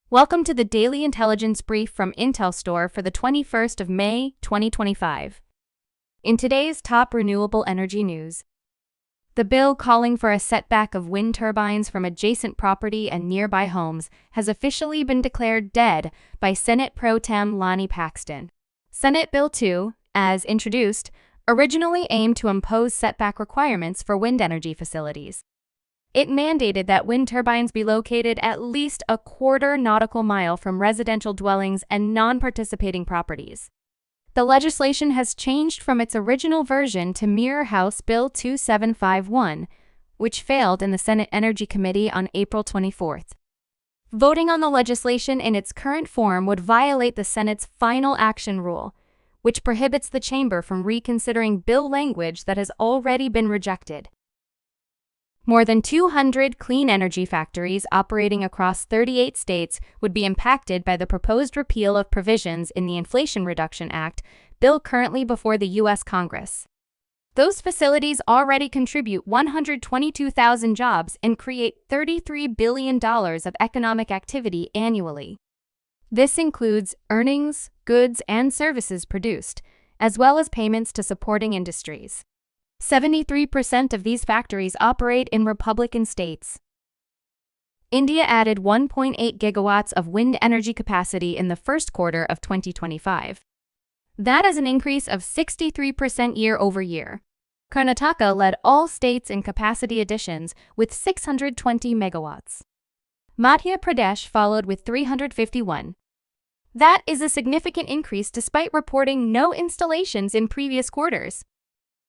Welcome to the Daily Intelligence Brief from IntelStor for the 21st of May, 2025. In today's top renewable energy news, the bill calling for a setback of wind turbines from adjacent property and nearby homes has officially been declared dead by Senate Pro Tem Lonnie Paxton. Senate Bill 2, as introduced, originally aimed to impose setback requirements for wind energy facilities. It mandated that wind turbines be located at least a quarter nautical mile from residential dwellings and non-participating properties. The legislation has changed from its original version to mirror House Bill 2751, which failed in the Senate Energy Committee on April 24th. Voting on the legislation in its current form would violate the Senate's final action rule, which prohibits the chamber from reconsidering bill language that has already been rejected. More than 200 clean energy factories operating across 38 states would be impacted by the proposed repeal of provisions in the Inflation Reduction Act, bill currently before the U.S. Congress. Those facilities already contribute 122,000 jobs and create $33 billion of economic activity annually. This includes earnings, goods, and services produced, as well as payments to supporting industries. 73% of these factories operate in Republican states. India added 1.8 gigawatts of wind energy capacity in the first quarter of 2025. That is an increase of 63% year over year. Karnataka led all states in capacity additions with 620 megawatts. Madhya Pradesh followed with 351. That is a significant increase despite reporting no installations in previous quarters.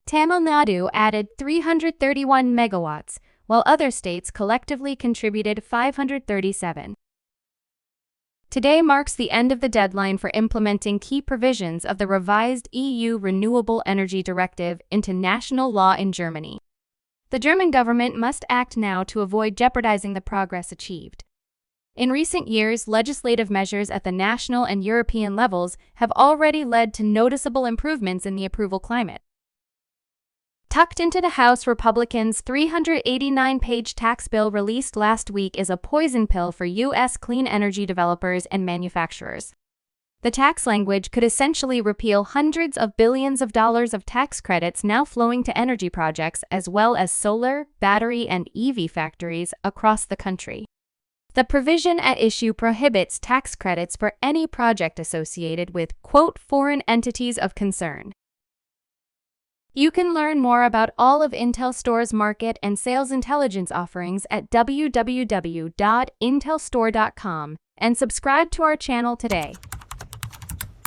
Tamil Nadu added 331 megawatts, while other states collectively contributed 537. Today marks the end of the deadline for implementing key provisions of the revised EU Renewable Energy Directive into national law in Germany. The German government must act now to avoid jeopardizing the progress achieved. In recent years, legislative measures at the national and European levels have already led to noticeable improvements in the approval climate. Tucked into the House Republicans' 389-page tax bill released last week is a poison pill for U.S. clean energy developers and manufacturers. The tax language could essentially repeal hundreds of billions of dollars of tax credits now flowing to energy projects as well as solar, battery, and EV factories across the country. The provision at issue prohibits tax credits for any project associated with, quote, foreign entities of concern. You can learn more about all of IntelStor's market and sales intelligence offerings at www.intelstor.com and subscribe to our channel today.